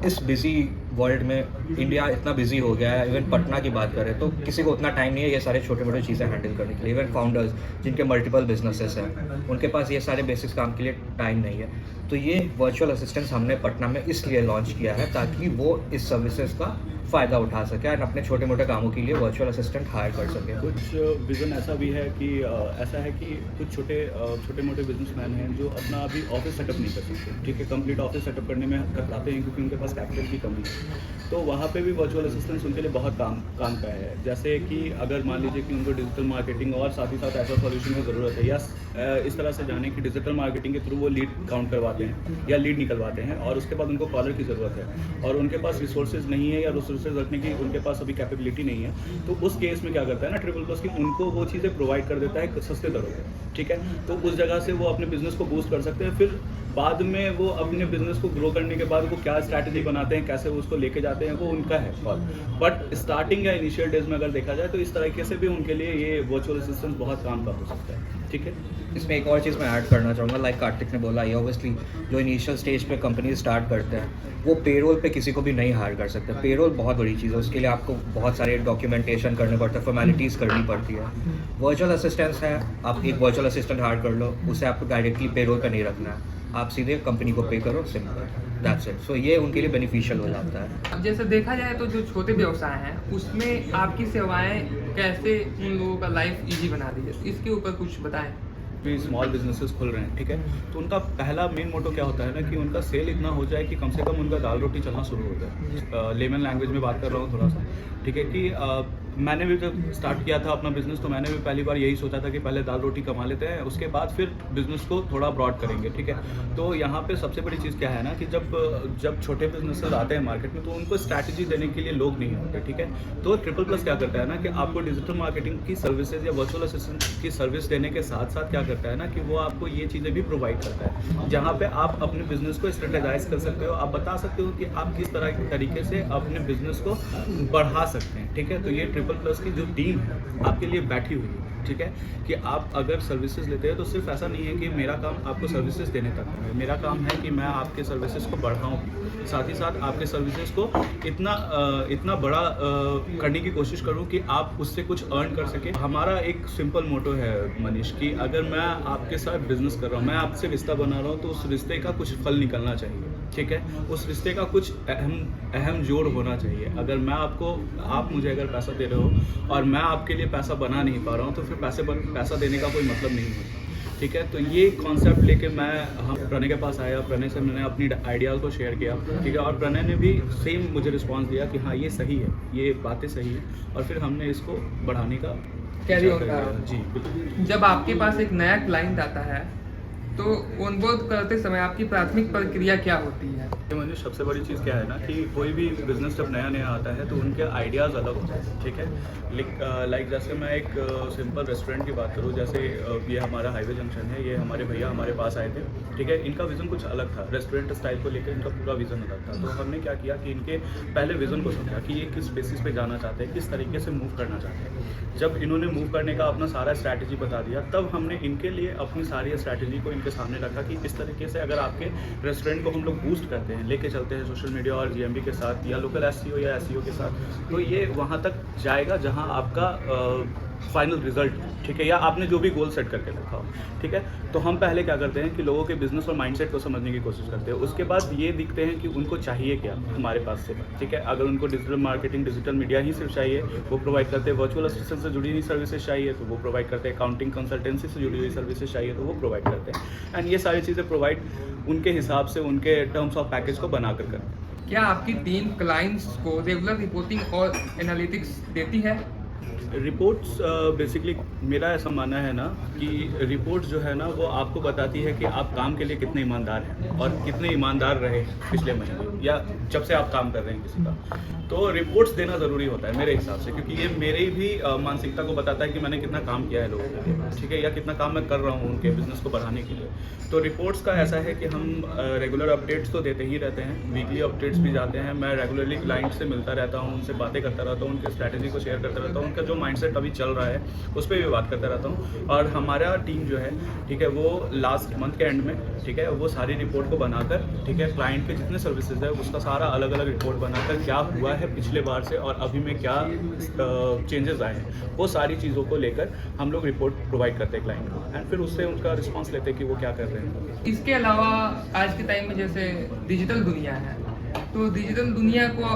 इस बिज़ी वर्ल्ड में इंडिया इतना बिजी हो गया है, इवन पटना की बात करें तो किसी को उतना टाइम नहीं है ये सारे छोटे मोटे चीज़ें हैंडल करने के लिए। इवन फाउंडर्स जिनके मल्टीपल बिजनेसेस हैं उनके पास ये सारे बेसिक्स काम के लिए टाइम नहीं है। तो ये वर्चुअल असिस्टेंट्स हमने पटना में इसलिए लॉन्च किया है ताकि वो इस सर्विसेज का फ़ायदा उठा सके और अपने छोटे मोटे कामों के लिए वर्चुअल असिस्टेंट हायर कर सके। कुछ विज़न ऐसा भी है कि ऐसा है कि कुछ छोटे मोटे बिजनेसमैन हैं जो अपना अभी ऑफिस सेटअप नहीं कर सकते, ठीक है, कंप्लीट ऑफिस सेटअप करने में कतराते हैं क्योंकि उनके पास कैपिटल की कमी है। तो वहाँ पे भी वर्चुअल असिस्टेंट्स उनके लिए बहुत काम का है। जैसे कि अगर मान लीजिए कि उनको डिजिटल मार्केटिंग और साथ ही साथ ऐसा सॉल्यूशन की ज़रूरत है, या इस तरह से जाने कि डिजिटल मार्केटिंग के थ्रू वो लीड काउंट करवाते हैं या लीड निकलवाते हैं और उसके बाद उनको कॉलर की ज़रूरत है और उनके पास रिसोर्सेज नहीं है या रिसोर्सेज रखने की उनके पास अभी कैपेबिलिटी नहीं है, तो उस केस में क्या करता है ना ट्रिपल प्लस की उनको वो चीज़ें प्रोवाइड कर देता है सस्ते दरों पर, ठीक है। तो उस जगह से वो अपने बिजनेस को बूस्ट कर सकते हैं। फिर बाद में वो अपने बिजनेस को ग्रो करने के बाद वो क्या स्ट्रैटेजी बनाते हैं, कैसे वो उसको लेके जाते हैं, वो उनका है कॉल। बट स्टार्टिंग या इनिशियल डेज में अगर देखा जाए तो इस तरीके से भी उनके लिए ये वर्चुअल असिस्टेंट बहुत काम का हो सकता है, ठीक है। इसमें एक और चीज़ मैं ऐड करना चाहूँगा, लाइक कार्तिक ने बोला, ये ऑब्वियसली जो इनिशियल स्टेज पे कंपनी स्टार्ट करते हैं वो पेरोल पे किसी को भी नहीं हायर कर सकते। पेरोल बहुत बड़ी चीज़ है, उसके लिए आपको बहुत सारे डॉक्यूमेंटेशन करने पड़ते हैं, फॉर्मेलिटीज़ करनी पड़ती है। वर्चुअल असिस्टेंट्स है, आप एक वर्चुअल असिस्टेंट हायर कर लो, उसे आपको डायरेक्टली पेरोल पे नहीं रखना है, आप सीधे कंपनी को पे करो, सिंपल, दैट्स इट। सो ये उनके लिए बेनिफिशियल हो जाता है। अब जैसे देखा जाए तो जो छोटे व्यवसाय हैं उसमें आपकी सेवाएं कैसे उन लोगों का लाइफ इजी बना दी है, इसके ऊपर कुछ बताएं। भी स्मॉल बिजनेसेस खुल रहे हैं, ठीक है, तो उनका पहला मेन मोटो क्या होता है ना कि उनका सेल इतना हो जाए कि कम से कम उनका दाल रोटी चलना शुरू हो जाए। लेमन लैंग्वेज में बात कर रहा हूँ थोड़ा सा, ठीक है, कि मैंने भी जब स्टार्ट किया था अपना बिजनेस तो मैंने भी पहली बार यही सोचा था कि पहले दाल रोटी कमा लेते हैं, उसके बाद फिर बिजनेस को थोड़ा ब्रॉड करेंगे, ठीक है। तो यहाँ पे सबसे बड़ी चीज़ क्या है ना कि जब छोटे बिजनेसेस आते हैं मार्केट में तो उनको स्ट्रैटेजी देने के लिए लोग नहीं होते, ठीक है। तो ट्रिपल प्लस क्या करता है ना कि आपको डिजिटल मार्केटिंग की सर्विसेज या वर्चुअल असिस्टेंट की सर्विस देने के साथ साथ क्या करता है ना कि वो आपको ये चीज़ें भी प्रोवाइड करता है जहाँ पे आप अपने बिजनेस को स्ट्रेटेजाइज कर सकते हो, आप बता सकते हो कि आप किस तरह के तरीके से अपने बिजनेस को बढ़ा सकते हैं, ठीक है। तो ये ट्रिपल प्लस की जो टीम है आपके लिए बैठी हुई है, ठीक है, कि आप अगर सर्विसेज लेते हैं तो सिर्फ ऐसा नहीं है कि मेरा काम आपको सर्विसेज देने तक है, मेरा काम है कि मैं आपके सर्विसेज को बढ़ाऊँ, साथ ही साथ आपके सर्विसेज को इतना बड़ा करने की कोशिश करूँ कि आप उससे कुछ अर्न कर सके। हमारा एक सिंपल मोटो है मनीष कि अगर मैं आपके साथ बिजनेस कर रहा हूँ, मैं आपसे रिश्ता बना रहा हूँ तो उस रिश्ते का कुछ फल निकलना चाहिए, ठीक है, उस रिश्ते का कुछ अहम जोड़ होना चाहिए। अगर मैं आप मुझे अगर पैसा दे रहे हो और मैं आपके लिए पैसा बना नहीं पा रहा हूँ तो फिर पैसा देने का कोई मतलब नहीं होता। ठीक है। तो ये कॉन्सेप्ट लेके हम प्रणय के पास आया, प्रणय से मैंने अपनी आइडियाज़ को शेयर किया, ठीक है, और प्रणय ने भी सेम मुझे रिस्पांस दिया कि हाँ ये सही है, ये बातें सही है, और फिर हमने इसको बढ़ाने का कैरी ऑन करा। जी बिल्कुल। जब आपके पास एक नया क्लाइंट आता है तो ऑनबोर्ड करते समय आपकी प्राथमिक प्रक्रिया क्या होती है? मनीष, सबसे बड़ी चीज़ क्या है ना कि कोई भी बिजनेस जब नया नया आता है तो उनके आइडियाज़ अलग होते हैं, ठीक है। लाइक जैसे मैं एक सिंपल रेस्टोरेंट की बात करूँ, जैसे ये हमारा हाईवे जंक्शन है, ये हमारे भैया हमारे पास आए थे, ठीक है। इनका विज़न कुछ अलग था, रेस्टोरेंट स्टाइल को लेकर इनका पूरा विज़न अलग था। तो हमने क्या किया कि इनके पहले विज़न को समझा कि ये किस बेसिस पे जाना चाहते हैं, किस तरीके से मूव करना चाहते हैं। जब इन्होंने मूव करने का अपना सारा स्ट्रैटेजी बता दिया, तब हमने इनके लिए अपनी सारी स्ट्रैटेजी को इनके सामने रखा कि इस तरीके से अगर आपके रेस्टोरेंट को हम लोग बूस्ट करते हैं, लेके चलते हैं सोशल मीडिया और जीएमबी के साथ या लोकल एसईओ या एसईओ के साथ, तो ये वहाँ तक जाएगा जहाँ आपका फाइनल रिजल्ट, ठीक है, या आपने जो भी गोल सेट करके रखा हो, ठीक है। तो हम पहले क्या करते हैं कि लोगों के बिजनेस और माइंडसेट को समझने की कोशिश करते हैं। उसके बाद ये दिखते हैं कि उनको चाहिए क्या हमारे पास से, ठीक है। अगर उनको डिजिटल मार्केटिंग, डिजिटल मीडिया ही सिर्फ चाहिए, वो प्रोवाइड करते हैं। वर्चुअल असिस्टेंट से जुड़ी हुई सर्विसेज चाहिए तो वो प्रोवाइड करते हैं। अकाउंटिंग कंसल्टेंसी से जुड़ी हुई सर्विसेज चाहिए तो वो प्रोवाइड करते हैं। एंड ये सारी चीज़ें प्रोवाइड उनके हिसाब से, उनके टर्म्स ऑफ पैकेज को बनाकर करते हैं। क्या आपकी टीम क्लाइंट्स को रेगुलर रिपोर्टिंग और एनालिटिक्स देती है? रिपोर्ट्स बेसिकली मेरा ऐसा मानना है ना कि रिपोर्ट्स जो है ना वो आपको बताती है कि आप काम के लिए कितने ईमानदार हैं और कितने ईमानदार रहे पिछले महीने या जब से आप काम कर रहे हैं किसी का। तो रिपोर्ट्स देना ज़रूरी होता है मेरे हिसाब से, क्योंकि ये मेरी भी मानसिकता को बताता है कि मैंने कितना काम किया है लोगों के लिए, ठीक है, या कितना काम मैं कर रहा हूँ उनके बिजनेस को बढ़ाने के लिए। तो रिपोर्ट्स का ऐसा है कि हम रेगुलर अपडेट्स तो देते ही रहते हैं, वीकली अपडेट्स भी जाते हैं। मैं रेगुलरली क्लाइंट से मिलता रहता हूँ, उनसे बातें करता रहता हूँ, उनके स्ट्रैटेजी को शेयर करता रहता हूँ, उनका जो माइंडसेट अभी चल रहा है उस पर भी बात करता रहता हूँ। और हमारा टीम जो है, ठीक है, वो लास्ट मंथ के एंड में, ठीक है, वो सारी रिपोर्ट को बनाकर, ठीक है, क्लाइंट के जितने सर्विसेज है उसका सारा अलग अलग रिपोर्ट बनाकर क्या हुआ है पिछले बार से और अभी में क्या चेंजेस आए हैं, वो सारी चीज़ों को लेकर हम लोग रिपोर्ट प्रोवाइड करते हैं क्लाइंट को, एंड फिर उससे उनका रिस्पांस लेते हैं कि वो क्या कर रहे हैं। इसके अलावा आज के टाइम में जैसे डिजिटल दुनिया है, तो डिजिटल दुनिया को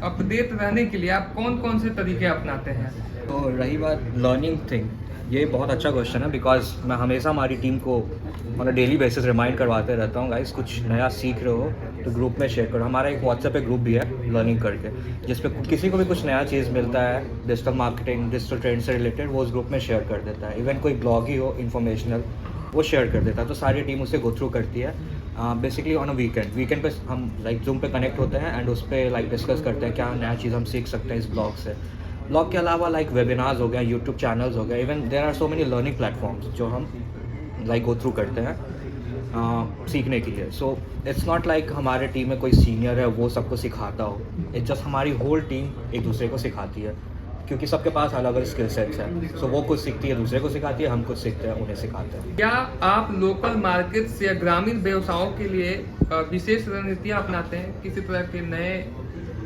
अपडेट रहने के लिए आप कौन कौन से तरीके अपनाते हैं? तो रही बात लर्निंग थिंग, ये बहुत अच्छा क्वेश्चन है, बिकॉज मैं हमेशा हमारी टीम को on a daily basis remind करवाते रहता हूँ, गाइस कुछ नया सीख रहे हो तो ग्रुप में शेयर करो। हमारा एक व्हाट्सएप पे ग्रुप भी है लर्निंग करके, जिस पे किसी को भी कुछ नया चीज़ मिलता है डिजिटल मार्केटिंग, डिजिटल ट्रेंड से रिलेटेड, वो उस ग्रुप में शेयर कर देता है। इवन कोई ब्लॉग ही हो इन्फॉर्मेशनल, वो शेयर कर देता है। तो सारी टीम उसे गो थ्रू करती है। बेसिकली ऑन अ वीकेंड पे हम लाइक जूम पे कनेक्ट होते हैं एंड उस पर लाइक डिस्कस करते हैं क्या नया चीज़ हम सीख सकते हैं इस ब्लॉग से। ब्लॉग के अलावा लाइक वेबिनार्स हो गया, यूट्यूब चैनल्स हो गए, even there are so many learning platforms जो हम लाइक गो थ्रू करते हैं सीखने के लिए। सो इट्स नॉट लाइक हमारे टीम में कोई सीनियर है वो सबको सिखाता हो, इट्स जस्ट हमारी होल टीम एक दूसरे को सिखाती है, क्योंकि सबके पास अलग अलग स्किल सेट्स हैं। सो वो कुछ सीखती है दूसरे को सिखाती है, हम कुछ सीखते हैं उन्हें सिखाते हैं। क्या आप लोकल मार्केट्स या ग्रामीण व्यवसायों के लिए विशेष रणनीतियाँ अपनाते हैं? किसी तरह के नए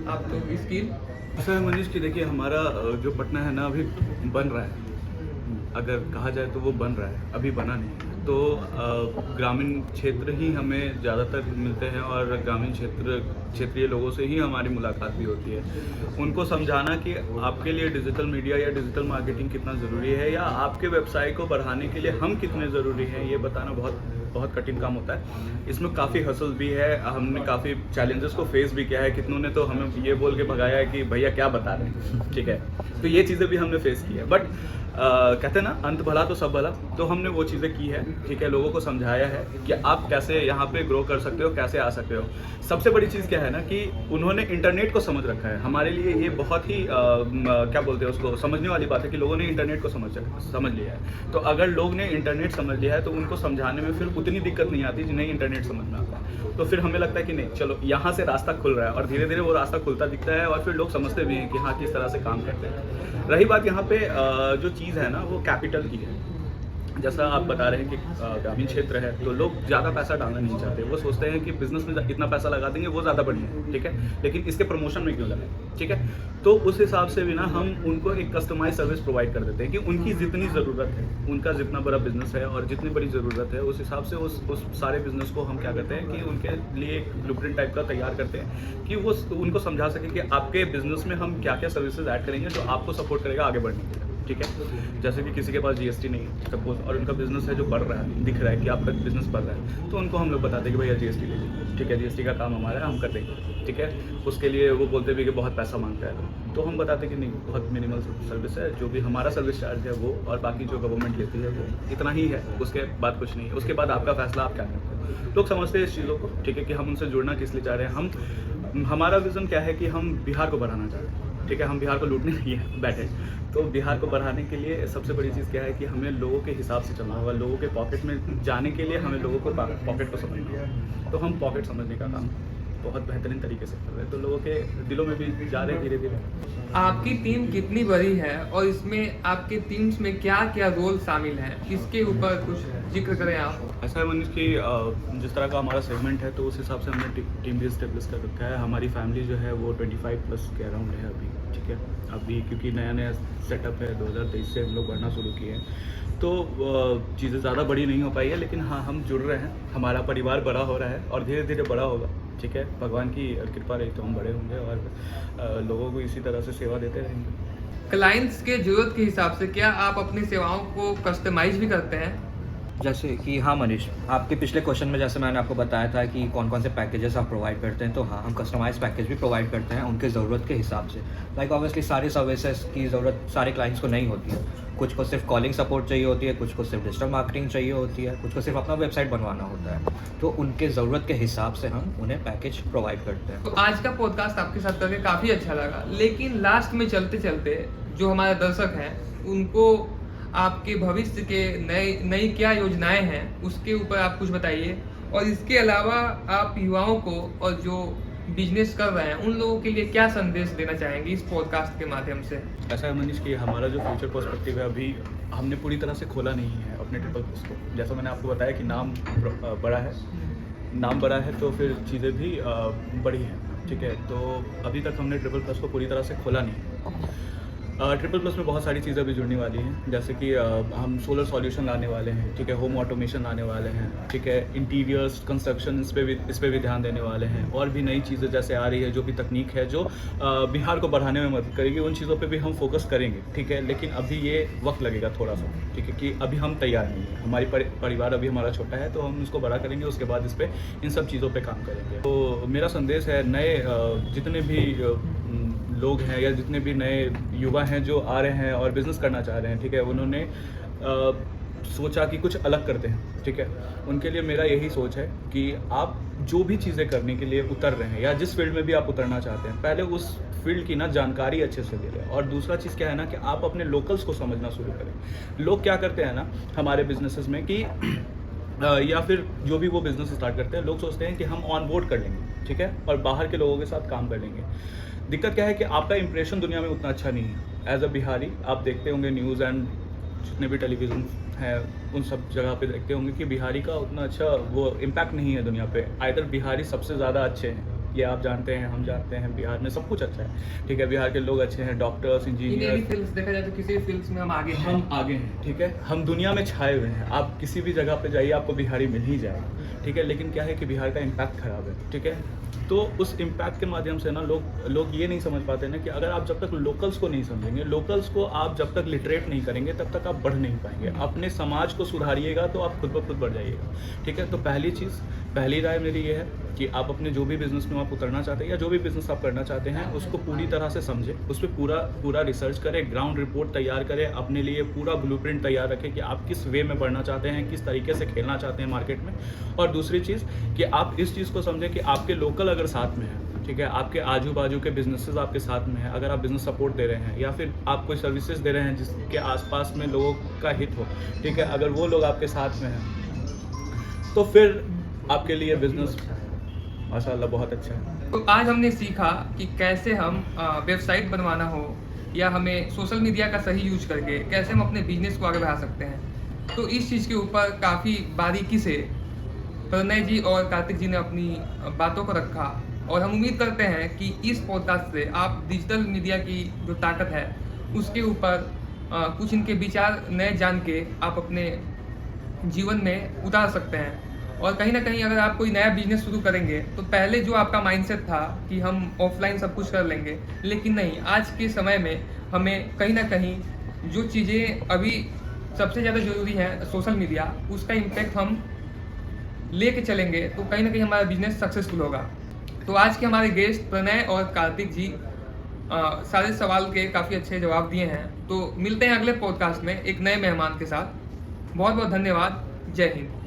आप तो स्किल? सर मनीष की देखिए, हमारा जो पटना है ना अभी बन रहा है, अगर कहा जाए तो वो बन रहा है, अभी बना नहीं। तो ग्रामीण क्षेत्र ही हमें ज़्यादातर मिलते हैं और ग्रामीण क्षेत्रीय लोगों से ही हमारी मुलाकात भी होती है। उनको समझाना कि आपके लिए डिजिटल मीडिया या डिजिटल मार्केटिंग कितना ज़रूरी है या आपके व्यवसाय को बढ़ाने के लिए हम कितने ज़रूरी हैं, ये बताना बहुत कठिन काम होता है। इसमें काफ़ी हसल भी है, हमने काफ़ी चैलेंजेस को फेस भी किया है। कितनों ने तो हमें ये बोल के भगाया है कि भैया क्या बता रहे हैं, ठीक है। तो ये चीज़ें भी हमने फेस की है, बट कहते हैं ना अंत भला तो सब भला, तो हमने वो चीज़ें की है, ठीक है। लोगों को समझाया है कि आप कैसे यहाँ पे ग्रो कर सकते हो, कैसे आ सकते हो। सबसे बड़ी चीज़ क्या है ना कि उन्होंने इंटरनेट को समझ रखा है। हमारे लिए ये बहुत ही क्या बोलते हैं उसको, समझने वाली बात है कि लोगों ने इंटरनेट को समझ लिया है। तो अगर लोग ने इंटरनेट समझ लिया है तो उनको समझाने में फिर उतनी दिक्कत नहीं आती जिन्हें इंटरनेट समझ में आता है। तो फिर हमें लगता है कि नहीं, चलो यहाँ से रास्ता खुल रहा है, और धीरे धीरे वो रास्ता खुलता दिखता है और फिर लोग समझते भी हैं कि हाँ किस तरह से काम करते हैं। रही बात यहाँ पे जो चीज़ है ना वो कैपिटल की है। जैसा आप बता रहे हैं कि ग्रामीण क्षेत्र है तो लोग ज़्यादा पैसा डालना नहीं चाहते। वो सोचते हैं कि बिजनेस में इतना पैसा लगा देंगे वो ज़्यादा बढ़िया है, ठीक है, लेकिन इसके प्रमोशन में क्यों लगाएं, ठीक है। तो उस हिसाब से भी ना हम उनको एक कस्टमाइज सर्विस प्रोवाइड कर देते हैं कि उनकी जितनी ज़रूरत है, उनका जितना बड़ा बिजनेस है और जितनी बड़ी ज़रूरत है, उस हिसाब से उस सारे बिजनेस को हम क्या करते हैं कि उनके लिए एक ब्लूप्रिंट टाइप का तैयार करते हैं कि वो उनको समझा सके कि आपके बिजनेस में हम क्या क्या सर्विसेज ऐड करेंगे जो आपको सपोर्ट करेगा आगे बढ़ने के लिए। ठीक है। जैसे कि किसी के पास GST नहीं है सपोज, और उनका बिजनेस है जो बढ़ रहा है, दिख रहा है कि आपका बिजनेस बढ़ रहा है, तो उनको हम लोग बताते हैं कि भैया GST ले लीजिए, ठीक है, GST का काम हमारा है, हम कर देंगे, ठीक है। उसके लिए वो बोलते भी कि बहुत पैसा मांगता है, तो हम बताते कि नहीं, बहुत मिनिमल सर्विस है, जो भी हमारा सर्विस चार्ज है वो और बाकी जो गवर्नमेंट लेती है वो इतना ही है, उसके बाद कुछ नहीं है, उसके बाद आपका फैसला आप क्या करते हैं। लोग समझते हैं इस चीज़ों को, ठीक है, कि हम उनसे जुड़ना किस लिए चाह रहे हैं। हमारा विज़न क्या है कि हम बिहार को बढ़ाना चाहते हैं, ठीक है, हम बिहार को लूटने नहीं है बैठे। तो बिहार को बढ़ाने के लिए सबसे बड़ी चीज़ क्या है कि हमें लोगों के हिसाब से चलना होगा, लोगों के पॉकेट में जाने के लिए हमें लोगों को पॉकेट को समझना होगा। तो हम पॉकेट समझने का काम बहुत बेहतरीन तरीके से कर रहे हैं, तो लोगों के दिलों में भी जा रहे हैं धीरे धीरे। आपकी टीम कितनी बड़ी है और इसमें आपके टीम्स में क्या क्या रोल शामिल हैं, इसके ऊपर कुछ जिक्र करें आप। ऐसा है मनीष कि जिस तरह का हमारा सेगमेंट है, तो उस हिसाब से हमने टीम भी इस्टेब्लिश कर रखा है। हमारी फैमिली जो है वो 25+ के अराउंड है अभी, ठीक है। अभी क्योंकि नया सेटअप है, 2023 से हम लोग बढ़ना शुरू किए हैं, तो चीज़ें ज़्यादा बड़ी नहीं हो पाई है, लेकिन हाँ, हम जुड़ रहे हैं, हमारा परिवार बड़ा हो रहा है और धीरे धीरे बड़ा होगा, ठीक है। भगवान की कृपा रही तो हम बड़े होंगे और लोगों को इसी तरह से सेवा देते रहेंगे। क्लाइंट्स के ज़रूरत के हिसाब से क्या आप अपनी सेवाओं को कस्टमाइज भी करते हैं? जैसे कि हाँ मनीष, आपके पिछले क्वेश्चन में जैसे मैंने आपको बताया था कि कौन कौन से पैकेजेस आप प्रोवाइड करते हैं, तो हाँ, हम कस्टमाइज पैकेज भी प्रोवाइड करते हैं उनके ज़रूरत के हिसाब से। लाइक ऑब्वियसली सारी सर्विसेज की ज़रूरत सारे क्लाइंट्स को नहीं होती है, कुछ को सिर्फ कॉलिंग सपोर्ट चाहिए होती है, कुछ को सिर्फ डिजिटल मार्केटिंग चाहिए होती है, कुछ को सिर्फ अपना वेबसाइट बनवाना होता है, तो उनके ज़रूरत के हिसाब से हम उन्हें पैकेज प्रोवाइड करते हैं। तो आज का पॉडकास्ट आपके साथ करके काफ़ी अच्छा लगा, लेकिन लास्ट में चलते चलते जो हमारे दर्शक हैं उनको आपके भविष्य के नई क्या योजनाएं हैं उसके ऊपर आप कुछ बताइए, और इसके अलावा आप युवाओं को और जो बिजनेस कर रहे हैं उन लोगों के लिए क्या संदेश देना चाहेंगे इस पॉडकास्ट के माध्यम से। ऐसा है मनीष कि हमारा जो फ्यूचर पर्सपेक्टिव है, अभी हमने पूरी तरह से खोला नहीं है अपने ट्रिपल प्लस को। जैसा मैंने आपको बताया कि नाम बड़ा है तो फिर चीज़ें भी बड़ी हैं, ठीक है। तो अभी तक हमने ट्रिपल प्लस को पूरी तरह से खोला नहीं। ट्रिपल प्लस में बहुत सारी चीज़ें भी जुड़ने वाली हैं, जैसे कि हम सोलर सॉल्यूशन लाने वाले हैं, ठीक है, होम ऑटोमेशन लाने वाले हैं, ठीक है, इंटीरियर्स कंस्ट्रक्शन इस पे भी ध्यान देने वाले हैं, और भी नई चीज़ें जैसे आ रही है, जो भी तकनीक है जो बिहार को बढ़ाने में मदद करेगी, उन चीज़ों पे भी हम फोकस करेंगे, ठीक है। लेकिन अभी ये वक्त लगेगा थोड़ा सा, ठीक है, कि अभी हम तैयार नहीं हैं, हमारी परिवार अभी हमारा छोटा है, तो हम इसको बड़ा करेंगे, उसके बाद इस पर इन सब चीज़ों पर काम करेंगे। तो मेरा संदेश है, नए जितने भी लोग हैं या जितने भी नए युवा हैं जो आ रहे हैं और बिज़नेस करना चाह रहे हैं, ठीक है, उन्होंने सोचा कि कुछ अलग करते हैं, ठीक है। उनके लिए मेरा यही सोच है कि आप जो भी चीज़ें करने के लिए उतर रहे हैं या जिस फील्ड में भी आप उतरना चाहते हैं, पहले उस फील्ड की ना जानकारी अच्छे से ले लें। और दूसरा चीज़ क्या है ना कि आप अपने लोकल्स को समझना शुरू करें। लोग क्या करते हैं ना हमारे बिजनेसेस में कि या फिर जो भी वो बिज़नेस स्टार्ट करते हैं, लोग सोचते हैं कि हम ऑन बोर्ड कर लेंगे, ठीक है, और बाहर के लोगों के साथ काम कर लेंगे। दिक्कत क्या है कि आपका इंप्रेशन दुनिया में उतना अच्छा नहीं है। एज अ बिहारी आप देखते होंगे न्यूज़ एंड जितने भी टेलीविज़न है उन सब जगह पे देखते होंगे कि बिहारी का उतना अच्छा वो इम्पैक्ट नहीं है दुनिया पे। आइदर बिहारी सबसे ज़्यादा अच्छे हैं, ये आप जानते हैं, हम जानते हैं, बिहार में सब कुछ अच्छा है, ठीक है। बिहार के लोग अच्छे हैं, डॉक्टर्स, इंजीनियर, फील्ड्स देखा जाए तो किसी फील्ड्स में हम आगे हैं, ठीक है। हम दुनिया में छाए हुए हैं, आप किसी भी जगह पे जाइए आपको बिहारी मिल ही जाएगा, ठीक है। लेकिन क्या है कि बिहार का इम्पैक्ट खराब है, ठीक है। तो उस इम्पैक्ट के माध्यम से ना लोग ये नहीं समझ पाते ना कि अगर आप जब तक लोकल्स को नहीं समझेंगे, लोकल्स को आप जब तक लिटरेट नहीं करेंगे, तब तक आप बढ़ नहीं पाएंगे। अपने समाज को सुधारिएगा तो आप खुद ब खुद बढ़ जाइएगा, ठीक है। तो पहली राय मेरी ये है कि आप अपने जो भी बिज़नेस में आप उतरना चाहते हैं या जो भी बिज़नेस आप करना चाहते हैं, उसको पूरी तरह से समझें, उस पर पूरा रिसर्च करें, ग्राउंड रिपोर्ट तैयार करें, अपने लिए पूरा ब्लूप्रिंट तैयार रखें कि आप किस वे में बढ़ना चाहते हैं, किस तरीके से खेलना चाहते हैं मार्केट में। और दूसरी चीज़ कि आप इस चीज़ को समझें कि आपके लोकल अगर साथ में है, ठीक है, आपके आजू बाजू के बिजनेसेस आपके साथ में है, अगर आप बिज़नेस सपोर्ट दे रहे हैं या फिर आप कोई सर्विसेज दे रहे हैं जिसके आसपास में लोगों का हित हो, ठीक है, अगर वो लोग आपके साथ में हैं तो फिर आपके लिए बिज़नेस माशाल्लाह बहुत अच्छा है। तो आज हमने सीखा कि कैसे हम वेबसाइट बनवाना हो या हमें सोशल मीडिया का सही यूज करके कैसे हम अपने बिजनेस को आगे बढ़ा सकते हैं। तो इस चीज़ के ऊपर काफ़ी बारीकी से प्रणय जी और कार्तिक जी ने अपनी बातों को रखा, और हम उम्मीद करते हैं कि इस पॉडकास्ट से आप डिजिटल मीडिया की जो ताकत है उसके ऊपर कुछ इनके विचार नए जान के आप अपने जीवन में उतार सकते हैं। और कहीं ना कहीं अगर आप कोई नया बिजनेस शुरू करेंगे तो पहले जो आपका माइंडसेट था कि हम ऑफलाइन सब कुछ कर लेंगे, लेकिन नहीं, आज के समय में हमें कहीं ना कहीं जो चीज़ें अभी सबसे ज़्यादा ज़रूरी है सोशल मीडिया, उसका इम्पैक्ट हम लेके चलेंगे तो कहीं ना कहीं हमारा बिजनेस सक्सेसफुल होगा। तो आज के हमारे गेस्ट प्रणय और कार्तिक जी सारे सवाल के काफ़ी अच्छे जवाब दिए हैं। तो मिलते हैं अगले पॉडकास्ट में एक नए मेहमान के साथ। बहुत बहुत धन्यवाद। जय हिंद।